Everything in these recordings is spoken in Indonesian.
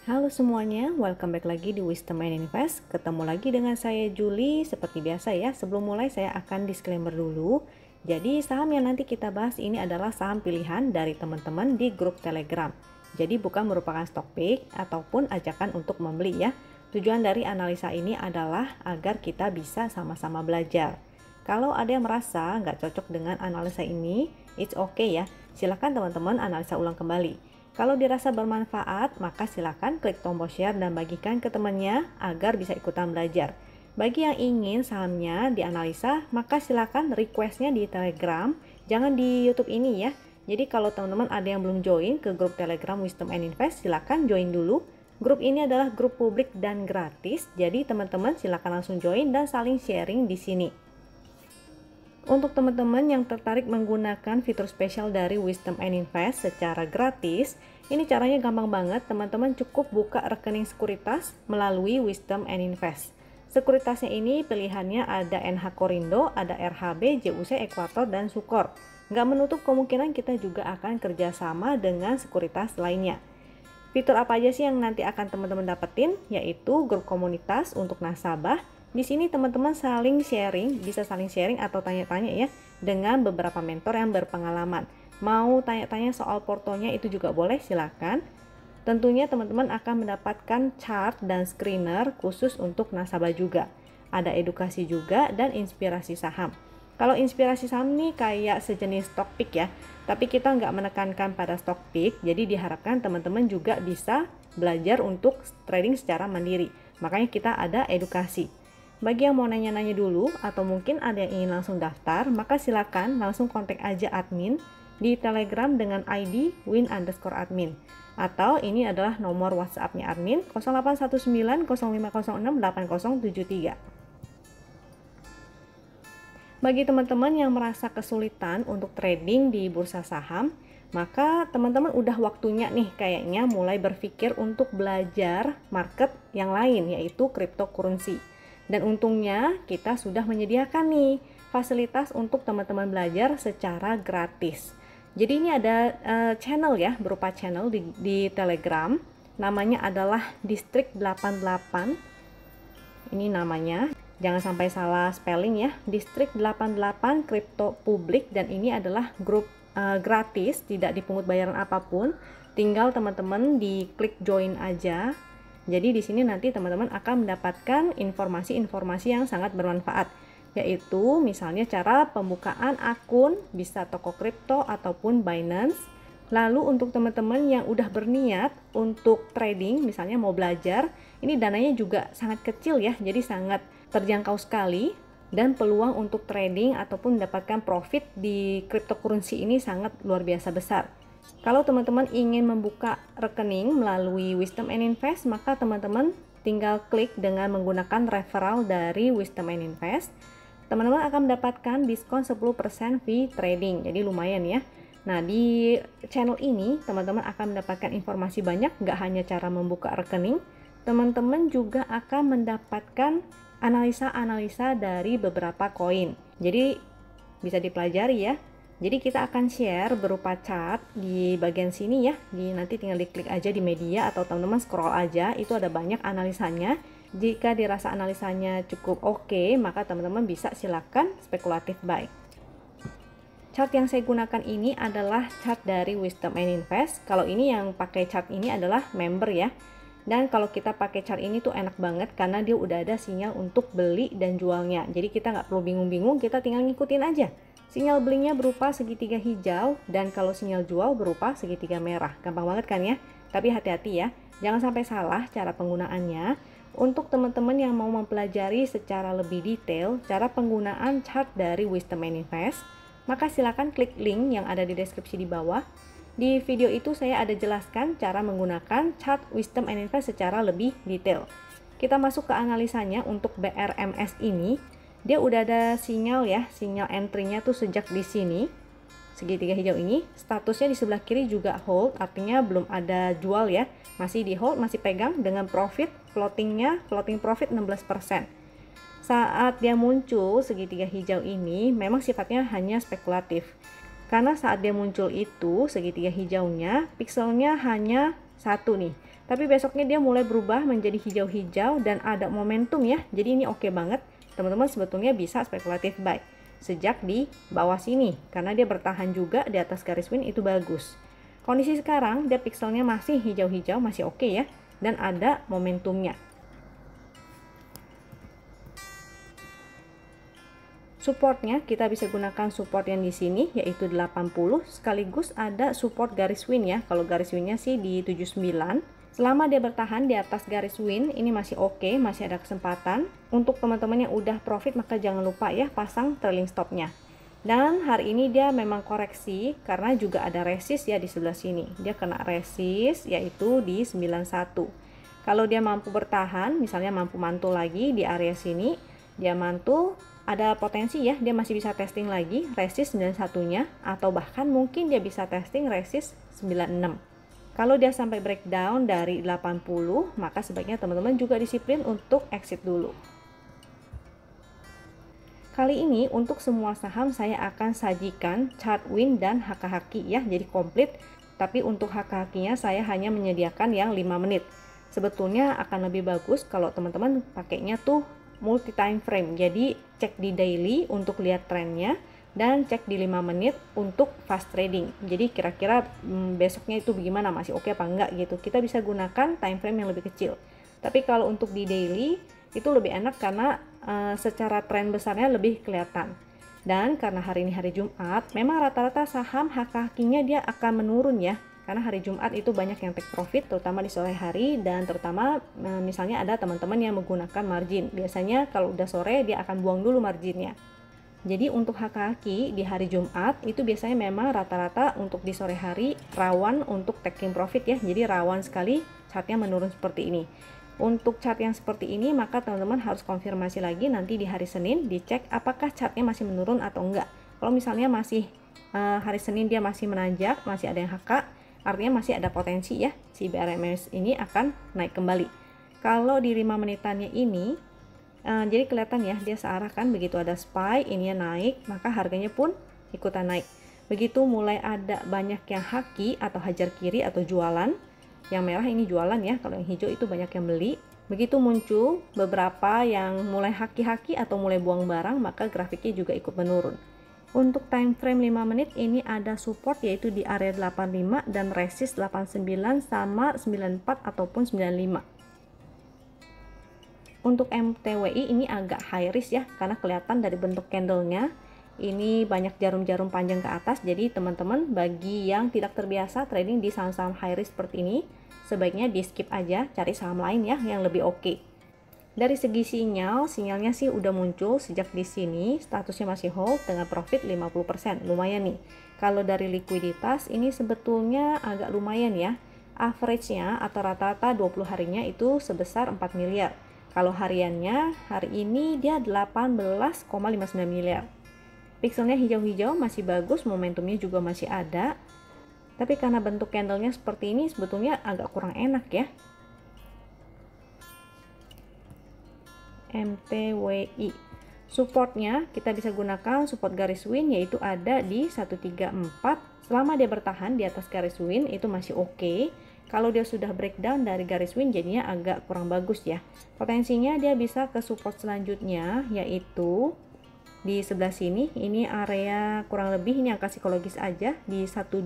Halo semuanya, welcome back lagi di Wisdom and Invest. Ketemu lagi dengan saya Julie. Seperti biasa ya, sebelum mulai saya akan disclaimer dulu. Jadi saham yang nanti kita bahas ini adalah saham pilihan dari teman-teman di grup Telegram. Jadi bukan merupakan stock pick ataupun ajakan untuk membeli ya. Tujuan dari analisa ini adalah agar kita bisa sama-sama belajar. Kalau ada yang merasa nggak cocok dengan analisa ini, it's okay ya. Silahkan teman-teman analisa ulang kembali. Kalau dirasa bermanfaat, maka silakan klik tombol share dan bagikan ke temannya agar bisa ikutan belajar. Bagi yang ingin sahamnya dianalisa, maka silakan requestnya di Telegram, jangan di YouTube ini ya. Jadi kalau teman-teman ada yang belum join ke grup Telegram Wisdom and Invest, silakan join dulu. Grup ini adalah grup publik dan gratis, jadi teman-teman silakan langsung join dan saling sharing di sini. Untuk teman-teman yang tertarik menggunakan fitur spesial dari Wisdom and Invest secara gratis, ini caranya gampang banget. Teman-teman cukup buka rekening sekuritas melalui Wisdom and Invest. Sekuritasnya ini pilihannya ada NH Korindo, ada RHB, JUC, Ekuator, dan Sukor. Nggak menutup kemungkinan kita juga akan kerjasama dengan sekuritas lainnya. Fitur apa aja sih yang nanti akan teman-teman dapetin? Yaitu grup komunitas untuk nasabah. Di sini teman-teman saling sharing, bisa saling sharing atau tanya-tanya ya dengan beberapa mentor yang berpengalaman. Mau tanya-tanya soal portonya itu juga boleh, silakan. Tentunya teman-teman akan mendapatkan chart dan screener khusus untuk nasabah juga. Ada edukasi juga dan inspirasi saham. Kalau inspirasi saham nih kayak sejenis stock pick ya, tapi kita nggak menekankan pada stock pick, jadi diharapkan teman-teman juga bisa belajar untuk trading secara mandiri. Makanya kita ada edukasi. Bagi yang mau nanya-nanya dulu atau mungkin ada yang ingin langsung daftar, maka silakan langsung kontak aja admin di Telegram dengan ID win_admin. Atau ini adalah nomor WhatsApp-nya admin 081905068073. Bagi teman-teman yang merasa kesulitan untuk trading di bursa saham, maka teman-teman udah waktunya nih kayaknya mulai berpikir untuk belajar market yang lain, yaitu cryptocurrency. Dan untungnya kita sudah menyediakan nih fasilitas untuk teman-teman belajar secara gratis. Jadi ini ada channel ya, berupa channel di Telegram. Namanya adalah Distrik 88. Ini namanya. Jangan sampai salah spelling ya. Distrik 88 Crypto Publik, dan ini adalah grup gratis, tidak dipungut bayaran apapun. Tinggal teman-teman diklik join aja. Jadi di sini nanti teman-teman akan mendapatkan informasi-informasi yang sangat bermanfaat, yaitu misalnya cara pembukaan akun, bisa toko kripto ataupun Binance. Lalu untuk teman-teman yang udah berniat untuk trading, misalnya mau belajar, ini dananya juga sangat kecil ya, jadi sangat terjangkau sekali, dan peluang untuk trading ataupun mendapatkan profit di cryptocurrency ini sangat luar biasa besar. Kalau teman-teman ingin membuka rekening melalui Wisdom and Invest, maka teman-teman tinggal klik dengan menggunakan referral dari Wisdom and Invest. Teman-teman akan mendapatkan diskon 10% fee trading, jadi lumayan ya. Nah, di channel ini teman-teman akan mendapatkan informasi banyak, nggak hanya cara membuka rekening, teman-teman juga akan mendapatkan analisa-analisa dari beberapa koin. Jadi bisa dipelajari ya. Jadi kita akan share berupa chart di bagian sini ya. Nanti tinggal diklik aja di media atau teman-teman scroll aja, itu ada banyak analisanya. Jika dirasa analisanya cukup oke, maka teman-teman bisa silakan spekulatif buy. Chart yang saya gunakan ini adalah chart dari Wisdom and Invest. Kalau ini yang pakai chart ini adalah member ya. Dan kalau kita pakai chart ini tuh enak banget karena dia udah ada sinyal untuk beli dan jualnya. Jadi kita nggak perlu bingung-bingung, kita tinggal ngikutin aja. Sinyal belinya berupa segitiga hijau, dan kalau sinyal jual berupa segitiga merah. Gampang banget kan ya? Tapi hati-hati ya, jangan sampai salah cara penggunaannya. Untuk teman-teman yang mau mempelajari secara lebih detail cara penggunaan chart dari Wisdom and Invest, maka silakan klik link yang ada di deskripsi di bawah. Di video itu saya ada jelaskan cara menggunakan chart Wisdom and Invest secara lebih detail. Kita masuk ke analisanya. Untuk BRMS ini, dia udah ada sinyal ya, sinyal entry-nya tuh sejak di sini, segitiga hijau ini. Statusnya di sebelah kiri juga hold, artinya belum ada jual ya, masih di hold, masih pegang dengan profit, floating profit 16%. Saat dia muncul segitiga hijau ini memang sifatnya hanya spekulatif. Karena saat dia muncul itu segitiga hijaunya, pixelnya hanya satu nih. Tapi besoknya dia mulai berubah menjadi hijau-hijau dan ada momentum ya. Jadi ini oke banget. Teman-teman sebetulnya bisa spekulatif buy sejak di bawah sini karena dia bertahan juga di atas garis win, itu bagus. Kondisi sekarang dia pixelnya masih hijau-hijau, masih oke ya, dan ada momentumnya. Supportnya kita bisa gunakan support yang di sini yaitu 80, sekaligus ada support garis win ya. Kalau garis winnya sih di 79. Selama dia bertahan di atas garis win, ini masih oke, masih ada kesempatan. Untuk teman-teman yang udah profit maka jangan lupa ya pasang trailing stopnya. Dan hari ini dia memang koreksi karena juga ada resist ya di sebelah sini. Dia kena resist yaitu di 91. Kalau dia mampu bertahan, misalnya mampu mantul lagi di area sini, dia mantul, ada potensi ya dia masih bisa testing lagi resist 91-nya, atau bahkan mungkin dia bisa testing resist 96. Kalau dia sampai breakdown dari 80, maka sebaiknya teman-teman juga disiplin untuk exit dulu. Kali ini untuk semua saham saya akan sajikan chart win dan haki ya, jadi komplit. Tapi untuk haki-hakinya saya hanya menyediakan yang 5 menit. Sebetulnya akan lebih bagus kalau teman-teman pakainya tuh multi time frame, jadi cek di daily untuk lihat trennya dan cek di 5 menit untuk fast trading. Jadi kira-kira besoknya itu bagaimana, masih oke apa enggak gitu. Kita bisa gunakan time frame yang lebih kecil. Tapi kalau untuk di daily itu lebih enak karena secara tren besarnya lebih kelihatan. Dan karena hari ini hari Jumat, memang rata-rata saham haki-hakinya dia akan menurun ya. Karena hari Jumat itu banyak yang take profit, terutama di sore hari, dan terutama misalnya ada teman-teman yang menggunakan margin. Biasanya kalau udah sore dia akan buang dulu marginnya. Jadi untuk haki-haki di hari Jumat itu biasanya memang rata-rata untuk di sore hari rawan untuk taking profit ya. Jadi rawan sekali chartnya menurun seperti ini. Untuk chart yang seperti ini maka teman-teman harus konfirmasi lagi nanti di hari Senin, dicek apakah chartnya masih menurun atau enggak. Kalau misalnya masih hari Senin dia masih menanjak, masih ada yang HK, artinya masih ada potensi ya si BRMS ini akan naik kembali. Kalau di 5 menitannya ini jadi kelihatan ya dia searah kan, begitu ada spike ini naik maka harganya pun ikutan naik. Begitu mulai ada banyak yang haki atau hajar kiri atau jualan, yang merah ini jualan ya, kalau yang hijau itu banyak yang beli. Begitu muncul beberapa yang mulai haki-haki atau mulai buang barang, maka grafiknya juga ikut menurun. Untuk time frame 5 menit ini ada support yaitu di area 85 dan resist 89 sama 94 ataupun 95. Untuk MTWI ini agak high risk ya, karena kelihatan dari bentuk candlenya ini banyak jarum-jarum panjang ke atas. Jadi teman-teman bagi yang tidak terbiasa trading di saham-saham high risk seperti ini, sebaiknya di skip aja, cari saham lain ya yang lebih oke. Dari segi sinyalnya sih udah muncul sejak di sini, statusnya masih hold dengan profit 50%, lumayan nih. Kalau dari likuiditas ini sebetulnya agak lumayan ya. Average-nya atau rata-rata 20 harinya itu sebesar 4 miliar. Kalau hariannya hari ini dia 18,59 miliar. Pixelnya hijau-hijau masih bagus, momentumnya juga masih ada. Tapi karena bentuk candlenya seperti ini sebetulnya agak kurang enak ya. MTWI supportnya kita bisa gunakan support garis win yaitu ada di 134. Selama dia bertahan di atas garis win itu masih oke. Kalau dia sudah breakdown dari garis win jadinya agak kurang bagus ya. Potensinya dia bisa ke support selanjutnya yaitu di sebelah sini. Ini area kurang lebih ini angka psikologis aja di 12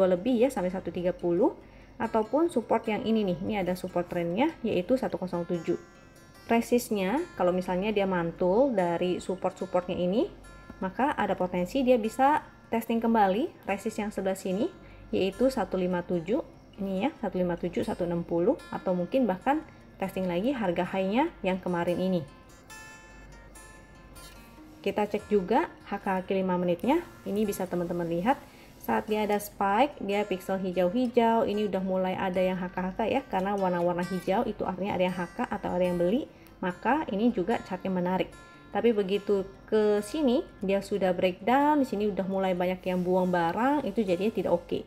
lebih ya sampai 130, ataupun support yang ini nih. Ini ada support trennya yaitu 107. Resistnya kalau misalnya dia mantul dari support-supportnya ini, maka ada potensi dia bisa testing kembali resist yang sebelah sini yaitu 157 ini ya, 157, 160, atau mungkin bahkan testing lagi harga high-nya yang kemarin ini. Kita cek juga HKHQ 5 menitnya. Ini bisa teman-teman lihat saat dia ada spike, dia pixel hijau-hijau, ini udah mulai ada yang HK-HK ya, karena warna-warna hijau itu artinya ada yang HK atau ada yang beli, maka ini juga chartnya menarik. Tapi begitu ke sini dia sudah breakdown, di sini udah mulai banyak yang buang barang, itu jadinya tidak oke.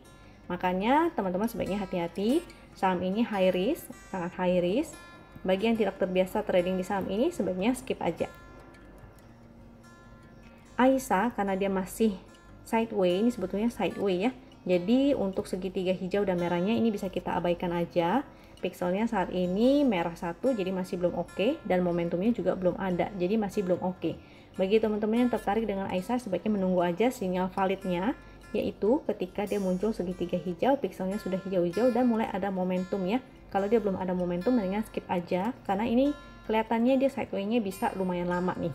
Makanya teman-teman sebaiknya hati-hati, saham ini high risk, sangat high risk. Bagi yang tidak terbiasa trading di saham ini sebaiknya skip aja. AISA karena dia masih sideways, ini sebetulnya sideways ya, Jadi untuk segitiga hijau dan merahnya ini bisa kita abaikan aja. Pixelnya saat ini merah 1, jadi masih belum oke, dan momentumnya juga belum ada, jadi masih belum oke. Bagi teman-teman yang tertarik dengan Aisyah, sebaiknya menunggu aja sinyal validnya, yaitu ketika dia muncul segitiga hijau, pixelnya sudah hijau-hijau dan mulai ada momentum ya. Kalau dia belum ada momentum, mendingan skip aja, karena ini kelihatannya dia sideway-nya bisa lumayan lama nih.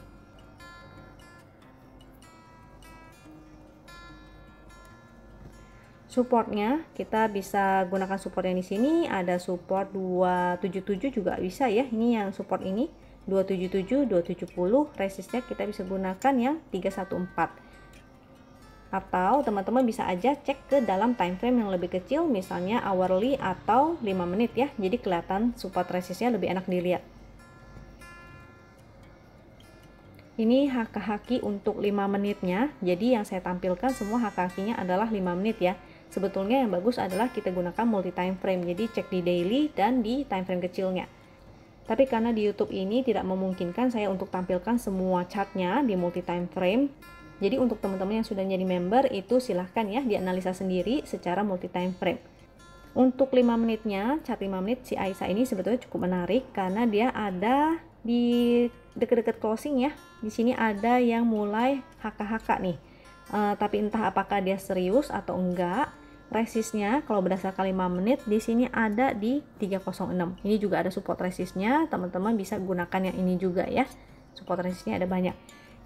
Supportnya kita bisa gunakan support yang di sini, ada support 277 juga bisa ya. Ini yang support ini 277, 270, resistnya kita bisa gunakan yang 314. Atau teman-teman bisa aja cek ke dalam time frame yang lebih kecil, misalnya hourly atau 5 menit ya. Jadi kelihatan support resistnya lebih enak dilihat. Ini haki untuk 5 menitnya. Jadi yang saya tampilkan semua hakinya adalah 5 menit ya. Sebetulnya yang bagus adalah kita gunakan multi time frame. Jadi cek di daily dan di time frame kecilnya. Tapi karena di YouTube ini tidak memungkinkan saya untuk tampilkan semua chartnya di multi time frame. Jadi untuk teman-teman yang sudah jadi member itu silahkan ya dianalisa sendiri secara multi time frame. Untuk 5 menitnya, chart 5 menit si Aisyah ini sebetulnya cukup menarik karena dia ada di dekat-dekat closing ya. Di sini ada yang mulai haka-haka nih. Tapi entah apakah dia serius atau enggak. Resistnya kalau berdasarkan 5 menit di sini ada di 306. Ini juga ada support resistnya. Teman-teman bisa gunakan yang ini juga ya. Support resistnya ada banyak.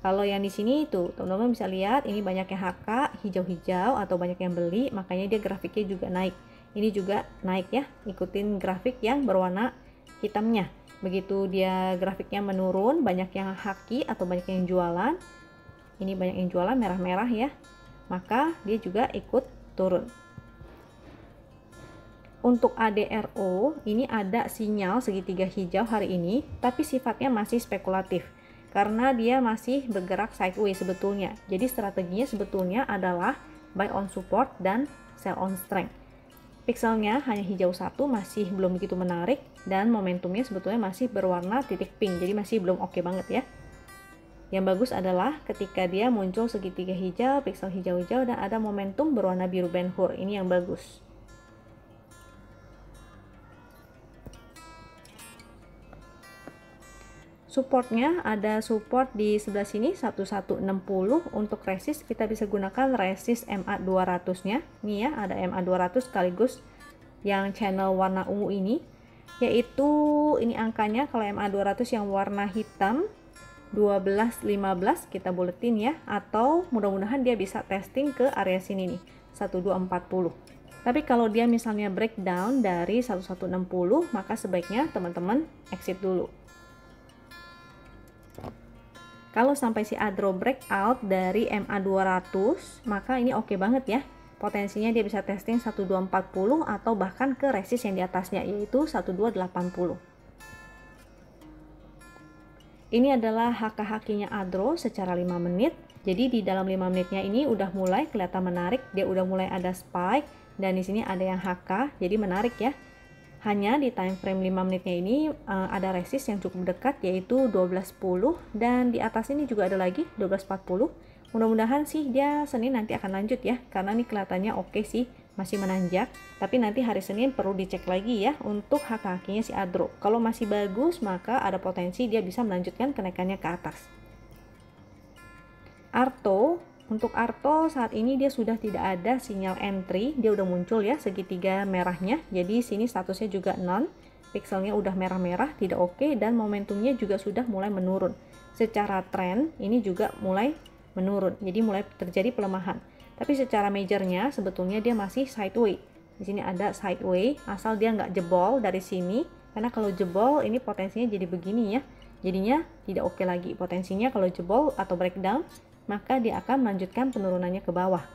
Kalau yang di sini tuh teman-teman bisa lihat ini banyak yang HK hijau-hijau atau banyak yang beli, makanya dia grafiknya juga naik. Ini juga naik ya, ikutin grafik yang berwarna hitamnya. Begitu dia grafiknya menurun, banyak yang haki atau banyak yang jualan. Ini banyak yang jualan merah-merah ya, maka dia juga ikut turun. Untuk ADRO ini ada sinyal segitiga hijau hari ini, tapi sifatnya masih spekulatif. Karena dia masih bergerak sideways sebetulnya. Jadi strateginya sebetulnya adalah buy on support dan sell on strength. Pixelnya hanya hijau 1, masih belum begitu menarik, dan momentumnya sebetulnya masih berwarna titik pink, jadi masih belum oke banget ya. Yang bagus adalah ketika dia muncul segitiga hijau, pixel hijau-hijau, dan ada momentum berwarna biru Ben Hur, ini yang bagus. Supportnya ada support di sebelah sini 1160. Untuk resist kita bisa gunakan resist MA200 nya. Nih ya, ada MA200 sekaligus yang channel warna ungu ini, yaitu ini angkanya kalau MA200 yang warna hitam 1215 kita buletin ya, atau mudah-mudahan dia bisa testing ke area sini nih 1240. Tapi kalau dia misalnya breakdown dari 1160, maka sebaiknya teman-teman exit dulu. Kalau sampai si ADRO breakout dari MA200, maka ini oke banget ya. Potensinya dia bisa testing 1240 atau bahkan ke resist yang di atasnya, yaitu 1280. Ini adalah haki-hakinya ADRO secara 5 menit. Jadi di dalam 5 menitnya ini udah mulai kelihatan menarik, dia udah mulai ada spike, dan di sini ada yang HK, jadi menarik ya. Hanya di time frame 5 menitnya ini ada resist yang cukup dekat, yaitu 1210, dan di atas ini juga ada lagi 1240. Mudah-mudahan sih dia Senin nanti akan lanjut ya, karena ini kelihatannya oke sih, masih menanjak. Tapi nanti hari Senin perlu dicek lagi ya untuk hak-haknya si ADRO. Kalau masih bagus, maka ada potensi dia bisa melanjutkan kenaikannya ke atas. Arto, untuk Arto saat ini dia sudah tidak ada sinyal entry, dia udah muncul ya segitiga merahnya. Jadi sini statusnya juga none, pixelnya udah merah-merah, tidak oke, dan momentumnya juga sudah mulai menurun. Secara tren ini juga mulai menurun, jadi mulai terjadi pelemahan. Tapi secara majornya sebetulnya dia masih sideway. Di sini ada sideway, asal dia nggak jebol dari sini, karena kalau jebol ini potensinya jadi begini ya. Jadinya tidak oke lagi potensinya kalau jebol atau breakdown, maka dia akan melanjutkan penurunannya ke bawah.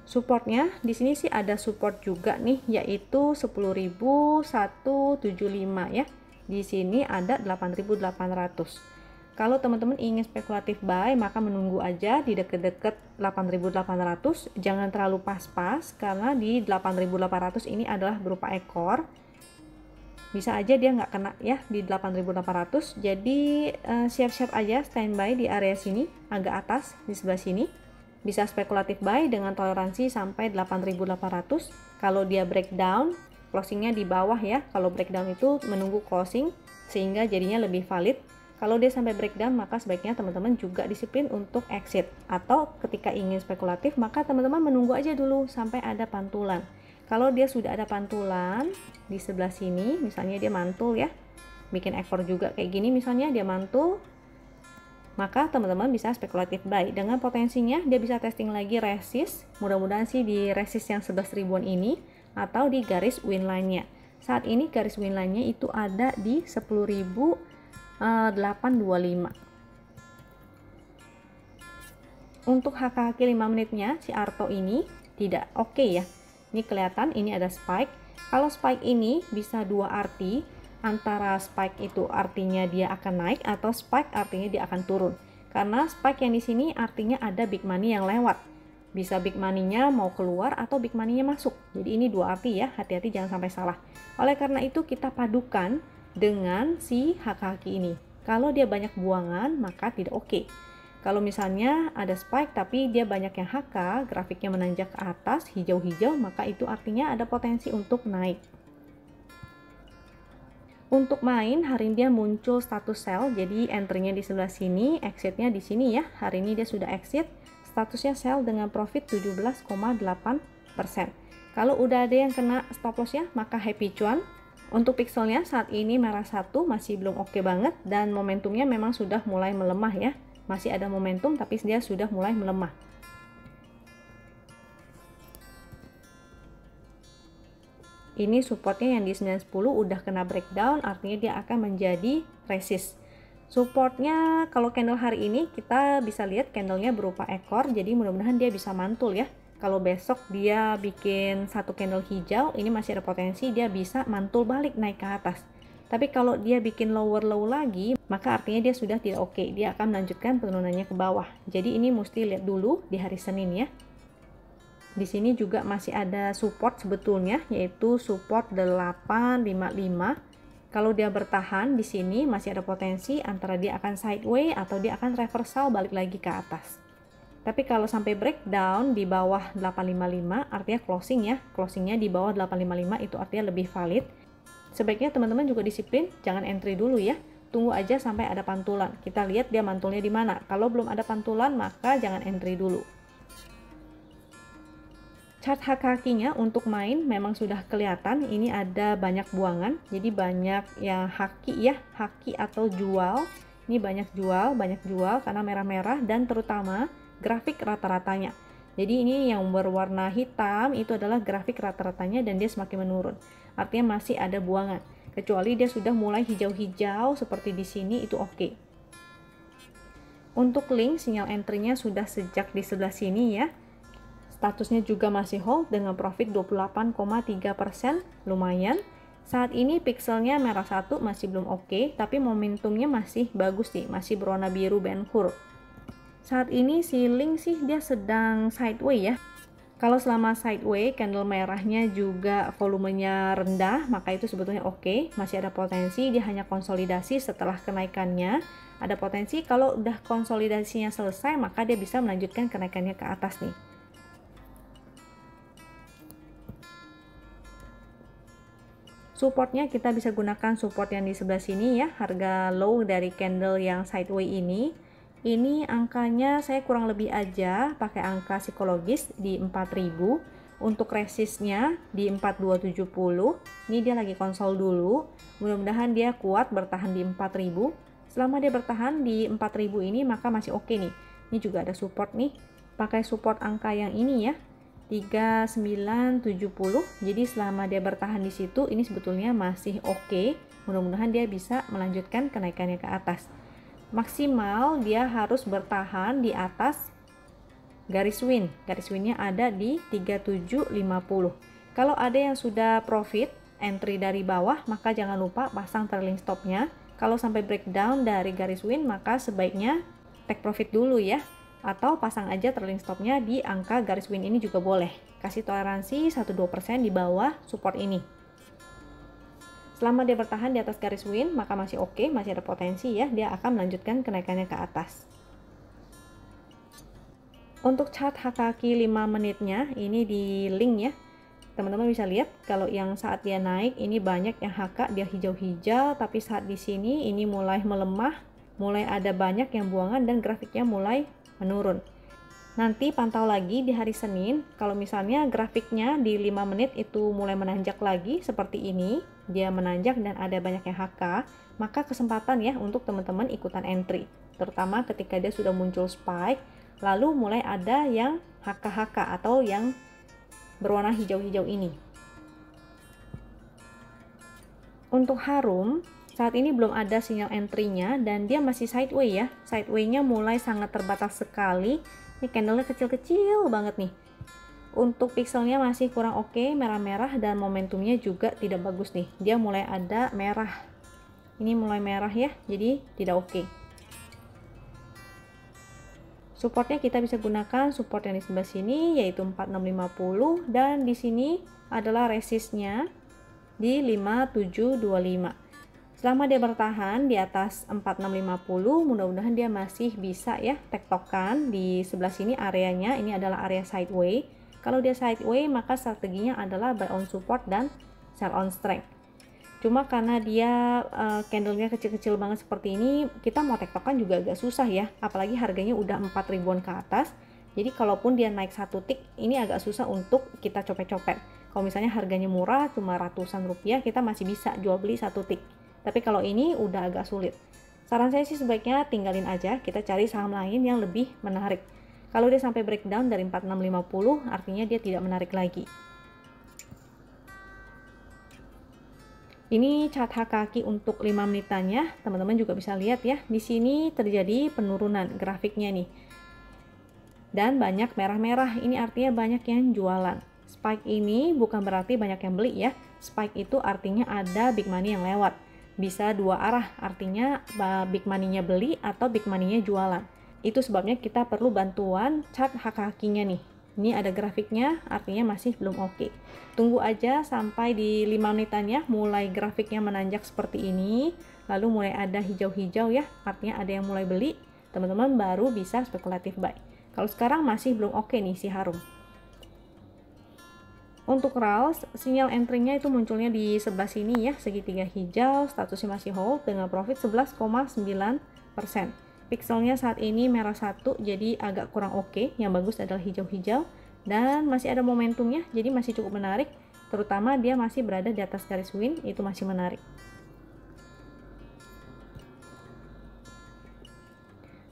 Supportnya di sini sih ada support juga nih, yaitu 10.175 ya. Di sini ada 8.800. Kalau teman-teman ingin spekulatif buy, maka menunggu aja di deket-deket 8.800. Jangan terlalu pas-pas, karena di 8.800 ini adalah berupa ekor. bisa aja dia nggak kena ya di 8.800. Jadi siap-siap aja standby di area sini, agak atas di sebelah sini. Bisa spekulatif buy dengan toleransi sampai 8.800. Kalau dia breakdown, closingnya di bawah ya. Kalau breakdown itu menunggu closing sehingga jadinya lebih valid. Kalau dia sampai breakdown, maka sebaiknya teman-teman juga disiplin untuk exit. Atau ketika ingin spekulatif, maka teman-teman menunggu aja dulu sampai ada pantulan. Kalau dia sudah ada pantulan di sebelah sini, misalnya dia mantul ya, bikin ekor juga kayak gini misalnya, dia mantul, maka teman-teman bisa spekulatif buy. Dengan potensinya dia bisa testing lagi resist, mudah-mudahan sih di resist yang 11 ribuan ini, atau di garis win line-nya. Saat ini garis win line-nya itu ada di 10.825. Untuk HKHQ 5 menitnya si Arto ini tidak oke ya. Ini kelihatan ini ada spike. Kalau spike ini bisa dua arti, antara spike itu artinya dia akan naik atau spike artinya dia akan turun. Karena spike yang di sini artinya ada big money yang lewat. Bisa big money-nya mau keluar atau big money-nya masuk. Jadi ini dua arti ya, hati-hati jangan sampai salah. Oleh karena itu kita padukan dengan si HKHQ ini. Kalau dia banyak buangan maka tidak oke. Kalau misalnya ada spike tapi dia banyak yang HK, grafiknya menanjak ke atas, hijau-hijau, maka itu artinya ada potensi untuk naik. Untuk main, hari ini dia muncul status sell, jadi entry-nya di sebelah sini, exit-nya di sini ya. Hari ini dia sudah exit, statusnya sell dengan profit 17,8%. Kalau udah ada yang kena stop loss-nya, maka happy cuan. Untuk pixelnya saat ini merah 1, masih belum oke banget, dan momentumnya memang sudah mulai melemah ya. Masih ada momentum tapi dia sudah mulai melemah. Ini supportnya yang di 910 udah kena breakdown, artinya dia akan menjadi resist. Supportnya kalau candle hari ini kita bisa lihat candlenya berupa ekor, jadi mudah-mudahan dia bisa mantul ya. Kalau besok dia bikin satu candle hijau, ini masih ada potensi dia bisa mantul balik naik ke atas. Tapi kalau dia bikin lower low lagi, maka artinya dia sudah tidak oke. Dia akan melanjutkan penurunannya ke bawah. Jadi ini mesti lihat dulu di hari Senin ya. Di sini juga masih ada support sebetulnya, yaitu support 855. Kalau dia bertahan di sini masih ada potensi antara dia akan sideways atau dia akan reversal balik lagi ke atas. Tapi kalau sampai breakdown di bawah 855 artinya closing ya. Closingnya di bawah 855 itu artinya lebih valid. Sebaiknya teman-teman juga disiplin, jangan entry dulu ya. Tunggu aja sampai ada pantulan. Kita lihat dia mantulnya di mana. Kalau belum ada pantulan, maka jangan entry dulu. Chart HKHQ-nya untuk main memang sudah kelihatan. Ini ada banyak buangan. Jadi banyak yang haki ya, haki atau jual. Ini banyak jual karena merah-merah dan terutama grafik rata-ratanya. Jadi ini yang berwarna hitam itu adalah grafik rata-ratanya dan dia semakin menurun. Artinya masih ada buangan. Kecuali dia sudah mulai hijau-hijau seperti di sini itu oke. Untuk link sinyal entry-nya sudah sejak di sebelah sini ya. Statusnya juga masih hold dengan profit 28,3%, lumayan. Saat ini pixelnya merah 1 masih belum oke, tapi momentumnya masih bagus sih, masih berwarna biru Ben-Hur. Saat ini si link sih dia sedang sideways ya. Kalau selama sideways candle merahnya juga volumenya rendah, maka itu sebetulnya oke, masih ada potensi. Dia hanya konsolidasi setelah kenaikannya. Ada potensi kalau udah konsolidasinya selesai maka dia bisa melanjutkan kenaikannya ke atas nih. Supportnya kita bisa gunakan support yang di sebelah sini ya, harga low dari candle yang sideways ini. Ini angkanya saya kurang lebih aja pakai angka psikologis di 4000. Untuk resistnya di 4270. Ini dia lagi konsol dulu. Mudah-mudahan dia kuat bertahan di 4000. Selama dia bertahan di 4000 ini maka masih oke nih. Ini juga ada support nih. Pakai support angka yang ini ya. 3970. Jadi selama dia bertahan di situ ini sebetulnya masih oke. Mudah-mudahan dia bisa melanjutkan kenaikannya ke atas. Maksimal dia harus bertahan di atas garis win. Garis winnya ada di 3750. Kalau ada yang sudah profit entry dari bawah, maka jangan lupa pasang trailing stopnya. Kalau sampai breakdown dari garis win, maka sebaiknya take profit dulu ya. Atau pasang aja trailing stopnya di angka garis win ini juga boleh. Kasih toleransi 1-2% di bawah support ini. Selama dia bertahan di atas garis win, maka masih oke, masih ada potensi ya, dia akan melanjutkan kenaikannya ke atas. Untuk chart Hakaki 5 menitnya, ini di link ya. Teman-teman bisa lihat kalau yang saat dia naik ini banyak yang HK dia hijau-hijau, tapi saat di sini ini mulai melemah, mulai ada banyak yang buangan dan grafiknya mulai menurun. Nanti pantau lagi di hari Senin, kalau misalnya grafiknya di 5 menit itu mulai menanjak lagi seperti ini, dia menanjak dan ada banyak yang HK, maka kesempatan ya untuk teman-teman ikutan entry, terutama ketika dia sudah muncul spike, lalu mulai ada yang HK-HK atau yang berwarna hijau-hijau ini. Untuk Harum, saat ini belum ada sinyal entry-nya dan dia masih sideway ya. Sideway-nya mulai sangat terbatas sekali. Ini candle-nya kecil-kecil banget nih. Untuk pixelnya masih kurang oke, merah-merah dan momentumnya juga tidak bagus nih. Dia mulai ada merah. Ini mulai merah ya, jadi tidak oke. Supportnya kita bisa gunakan support yang di sebelah sini yaitu 4650 dan di sini adalah resistnya di 5725. Selama dia bertahan di atas 4650, mudah-mudahan dia masih bisa ya tektokan. Di sebelah sini areanya ini adalah area sideway. Kalau dia sideway maka strateginya adalah buy on support dan sell on strength. Cuma karena dia candlenya kecil-kecil banget seperti ini, kita mau tektokan juga agak susah ya, apalagi harganya udah 4 ribuan ke atas. Jadi kalaupun dia naik satu tick, ini agak susah untuk kita copet-copet. Kalau misalnya harganya murah, cuma ratusan rupiah, kita masih bisa jual beli satu tick. Tapi kalau ini udah agak sulit. Saran saya sih sebaiknya tinggalin aja, kita cari saham lain yang lebih menarik. Kalau dia sampai breakdown dari 4650, artinya dia tidak menarik lagi. Ini chart Hakaki untuk 5 menitannya, teman-teman juga bisa lihat ya. Di sini terjadi penurunan grafiknya nih. Dan banyak merah-merah, ini artinya banyak yang jualan. Spike ini bukan berarti banyak yang beli ya. Spike itu artinya ada big money yang lewat. Bisa dua arah, artinya big money-nya beli atau big money-nya jualan. Itu sebabnya kita perlu bantuan chart Hakakinya nih. Ini ada grafiknya, artinya masih belum oke. Tunggu aja sampai di 5 menitannya, mulai grafiknya menanjak seperti ini, lalu mulai ada hijau-hijau ya, artinya ada yang mulai beli, teman-teman baru bisa spekulatif buy. Kalau sekarang masih belum oke nih si Harum. Untuk RALS, sinyal entry-nya itu munculnya di sebelah sini ya, segitiga hijau, statusnya masih hold dengan profit 11,9%. Pixelnya saat ini merah 1, jadi agak kurang oke. Yang bagus adalah hijau-hijau dan masih ada momentumnya, jadi masih cukup menarik. Terutama dia masih berada di atas garis win, itu masih menarik.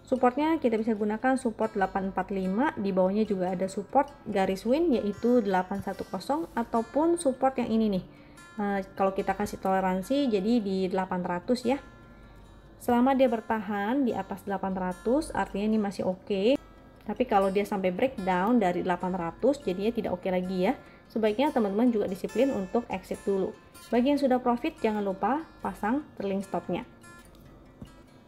Supportnya kita bisa gunakan support 845, di bawahnya juga ada support garis win yaitu 810 ataupun support yang ini nih. Kalau kita kasih toleransi jadi di 800 ya. Selama dia bertahan di atas 800 artinya ini masih oke. Tapi kalau dia sampai breakdown dari 800 jadinya tidak oke lagi ya. Sebaiknya teman-teman juga disiplin untuk exit dulu. Bagi yang sudah profit jangan lupa pasang trailing stopnya.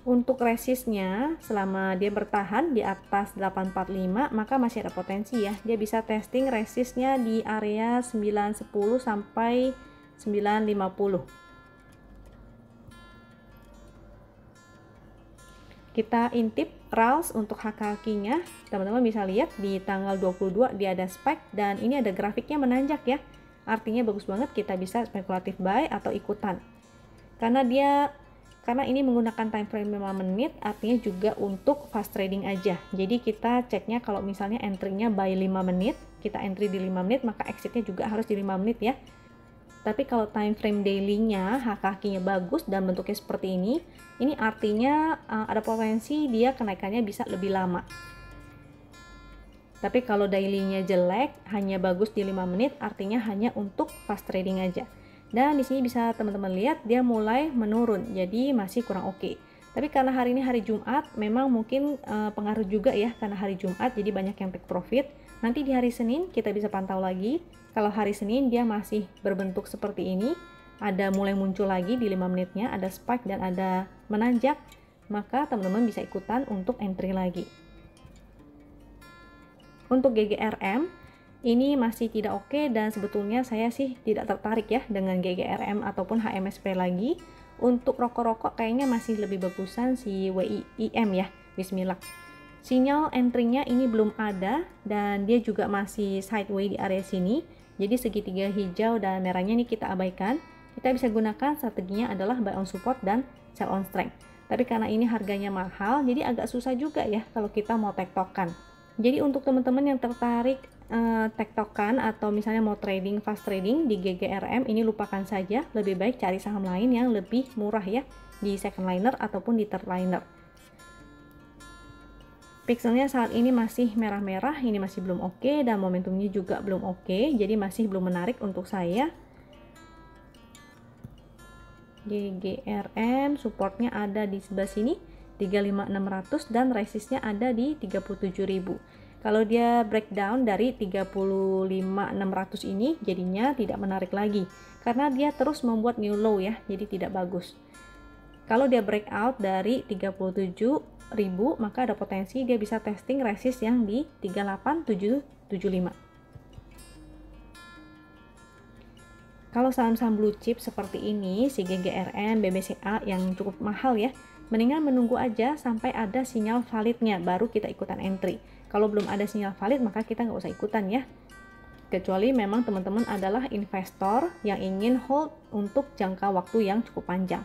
Untuk resistnya selama dia bertahan di atas 845 maka masih ada potensi ya. Dia bisa testing resistnya di area 910 sampai 950. Kita intip RALS untuk Hakakinya, teman-teman bisa lihat di tanggal 22 dia ada spike dan ini ada grafiknya menanjak ya. Artinya bagus banget kita bisa spekulatif buy atau ikutan. Karena ini menggunakan time frame 5 menit, artinya juga untuk fast trading aja. Jadi kita ceknya kalau misalnya entry-nya buy 5 menit, kita entry di 5 menit, maka exit-nya juga harus di 5 menit ya. Tapi kalau time frame daily-nya, Hakakinya bagus dan bentuknya seperti ini artinya ada potensi dia kenaikannya bisa lebih lama. Tapi kalau daily-nya jelek, hanya bagus di 5 menit, artinya hanya untuk fast trading aja. Dan di sini bisa teman-teman lihat dia mulai menurun, jadi masih kurang oke. Tapi karena hari ini hari Jumat, memang mungkin pengaruh juga ya karena hari Jumat, jadi banyak yang take profit. Nanti di hari Senin kita bisa pantau lagi. Kalau hari Senin dia masih berbentuk seperti ini, ada mulai muncul lagi di 5 menitnya, ada spike dan ada menanjak, maka teman-teman bisa ikutan untuk entry lagi. Untuk GGRM, ini masih tidak oke, dan sebetulnya saya sih tidak tertarik ya dengan GGRM ataupun HMSP lagi. Untuk rokok-rokok kayaknya masih lebih bagusan si WIIM ya, Bismillah. Sinyal entry-nya ini belum ada, dan dia juga masih sideways di area sini. Jadi segitiga hijau dan merahnya ini kita abaikan. Kita bisa gunakan strateginya adalah buy on support dan sell on strength. Tapi karena ini harganya mahal, jadi agak susah juga ya kalau kita mau tektokan. Jadi untuk teman-teman yang tertarik tektokan atau misalnya mau trading, fast trading di GGRM, ini lupakan saja. Lebih baik cari saham lain yang lebih murah ya, di second liner ataupun di third liner. Pixelnya saat ini masih merah-merah, ini masih belum oke, dan momentumnya juga belum oke, jadi masih belum menarik untuk saya. GGRM supportnya ada di sebelah sini 35.600 dan resistnya ada di 37.000. Kalau dia breakdown dari 35.600 ini jadinya tidak menarik lagi karena dia terus membuat new low ya, jadi tidak bagus. Kalau dia breakout dari 37.000 maka ada potensi dia bisa testing resist yang di 38.775. Kalau saham-saham blue chip seperti ini, si GGRM, BBCA yang cukup mahal ya, mendingan menunggu aja sampai ada sinyal validnya baru kita ikutan entry. Kalau belum ada sinyal valid maka kita nggak usah ikutan ya, kecuali memang teman-teman adalah investor yang ingin hold untuk jangka waktu yang cukup panjang.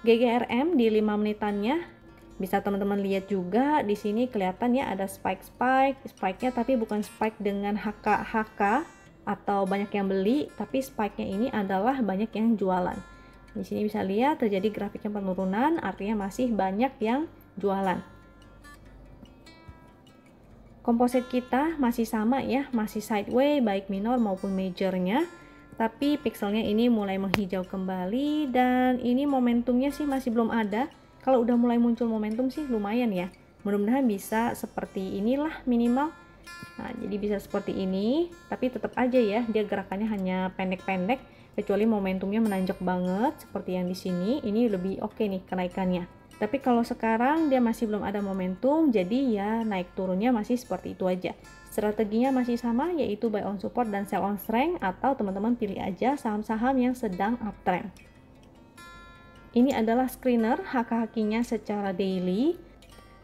GGRM di 5 menitannya bisa teman-teman lihat juga di sini kelihatan ya ada spike-nya tapi bukan spike dengan HK atau banyak yang beli, tapi spike-nya ini adalah banyak yang jualan. Di sini bisa lihat terjadi grafiknya penurunan, artinya masih banyak yang jualan. Komposit kita masih sama ya, masih sideways baik minor maupun majornya, tapi pixelnya ini mulai menghijau kembali, dan ini momentumnya sih masih belum ada. Kalau udah mulai muncul momentum sih lumayan ya, mudah-mudahan bisa seperti inilah minimal. Nah, jadi bisa seperti ini, tapi tetap aja ya dia gerakannya hanya pendek-pendek, kecuali momentumnya menanjak banget seperti yang di sini, ini lebih oke nih kenaikannya. Tapi kalau sekarang dia masih belum ada momentum, jadi ya naik turunnya masih seperti itu aja. Strateginya masih sama, yaitu buy on support dan sell on strength, atau teman-teman pilih aja saham-saham yang sedang uptrend. Ini adalah screener HK-nya secara daily.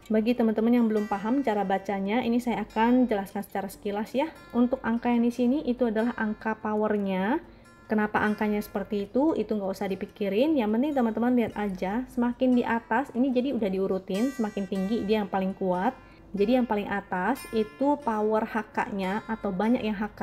Bagi teman-teman yang belum paham cara bacanya, ini saya akan jelaskan secara sekilas ya. Untuk angka yang di sini itu adalah angka powernya. Kenapa angkanya seperti itu nggak usah dipikirin. Yang penting teman-teman lihat aja, semakin di atas ini jadi udah diurutin, semakin tinggi dia yang paling kuat. Jadi yang paling atas itu power HK-nya atau banyak yang HK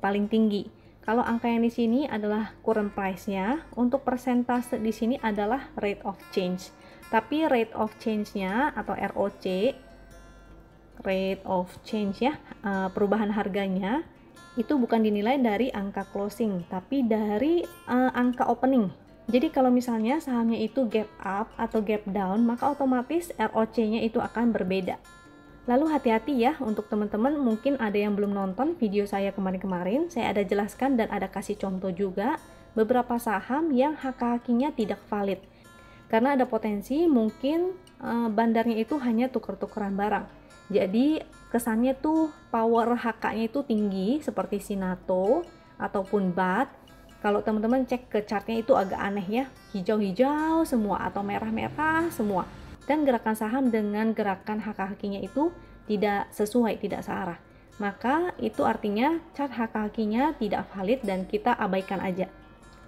paling tinggi. Kalau angka yang di sini adalah current price-nya, untuk persentase di sini adalah rate of change. Tapi rate of change-nya atau ROC, rate of change ya, perubahan harganya itu bukan dinilai dari angka closing, tapi dari angka opening. Jadi kalau misalnya sahamnya itu gap up atau gap down, maka otomatis ROC-nya itu akan berbeda. Lalu hati-hati ya untuk teman-teman, mungkin ada yang belum nonton video saya kemarin-kemarin, saya ada jelaskan dan ada kasih contoh juga beberapa saham yang HK-nya tidak valid. Karena ada potensi mungkin bandarnya itu hanya tuker-tukeran barang. Jadi kesannya tuh power HK-nya itu tinggi seperti Sinato ataupun BAT. Kalau teman-teman cek ke chartnya itu agak aneh ya, hijau-hijau semua atau merah-merah semua. Dan gerakan saham dengan gerakan HK-nya itu tidak sesuai, tidak searah. Maka itu artinya chart HK-nya tidak valid dan kita abaikan aja.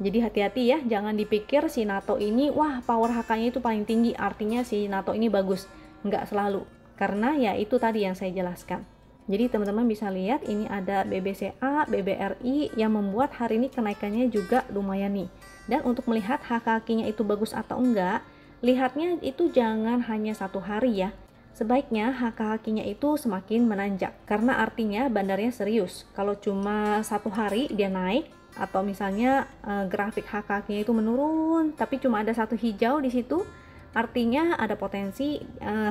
Jadi hati-hati ya, jangan dipikir si NATO ini, wah power HK-nya itu paling tinggi, artinya si NATO ini bagus. Nggak selalu, karena ya itu tadi yang saya jelaskan. Jadi teman-teman bisa lihat ini ada BBCA, BBRI yang membuat hari ini kenaikannya juga lumayan nih. Dan untuk melihat HK-nya itu bagus atau enggak, lihatnya itu jangan hanya satu hari ya. Sebaiknya HK-nya itu semakin menanjak, karena artinya bandarnya serius. Kalau cuma satu hari dia naik, atau misalnya grafik HK-nya itu menurun tapi cuma ada satu hijau di situ, artinya ada potensi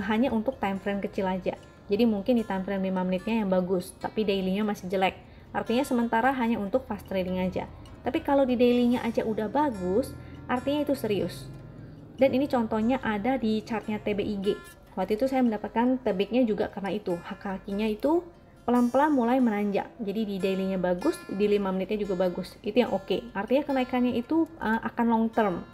hanya untuk time frame kecil aja. Jadi mungkin di time frame 5 menitnya yang bagus tapi dailynya masih jelek, artinya sementara hanya untuk fast trading aja. Tapi kalau di dailynya aja udah bagus, artinya itu serius. Dan ini contohnya ada di chartnya TBIG. Waktu itu saya mendapatkan tebiknya juga karena itu HK-nya itu pelan-pelan mulai menanjak. Jadi di daily-nya bagus, di 5 menitnya juga bagus. Itu yang oke. Artinya kenaikannya itu akan long term.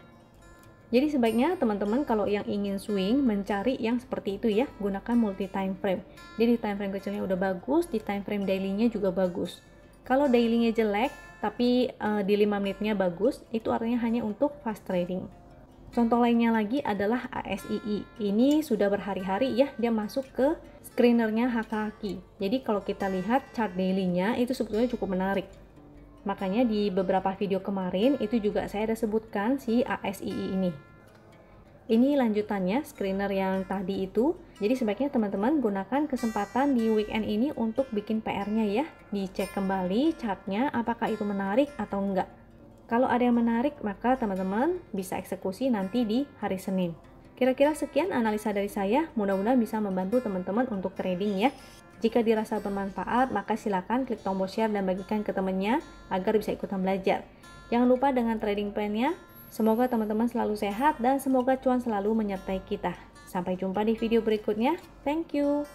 Jadi sebaiknya teman-teman kalau yang ingin swing mencari yang seperti itu ya, gunakan multi time frame. Jadi di time frame kecilnya udah bagus, di time frame daily-nya juga bagus. Kalau daily-nya jelek tapi di 5 menitnya bagus, itu artinya hanya untuk fast trading. Contoh lainnya lagi adalah ASII. Ini sudah berhari-hari ya dia masuk ke screenernya HKAKI. Jadi kalau kita lihat chart daily-nya itu sebetulnya cukup menarik. Makanya di beberapa video kemarin itu juga saya ada sebutkan si ASII ini. Ini lanjutannya screener yang tadi itu. Jadi sebaiknya teman-teman gunakan kesempatan di weekend ini untuk bikin PR-nya ya. Dicek kembali chartnya apakah itu menarik atau enggak. Kalau ada yang menarik, maka teman-teman bisa eksekusi nanti di hari Senin. Kira-kira sekian analisa dari saya, mudah-mudahan bisa membantu teman-teman untuk trading ya. Jika dirasa bermanfaat, maka silakan klik tombol share dan bagikan ke temannya agar bisa ikutan belajar. Jangan lupa dengan trading plan-nya. Semoga teman-teman selalu sehat dan semoga cuan selalu menyertai kita. Sampai jumpa di video berikutnya. Thank you.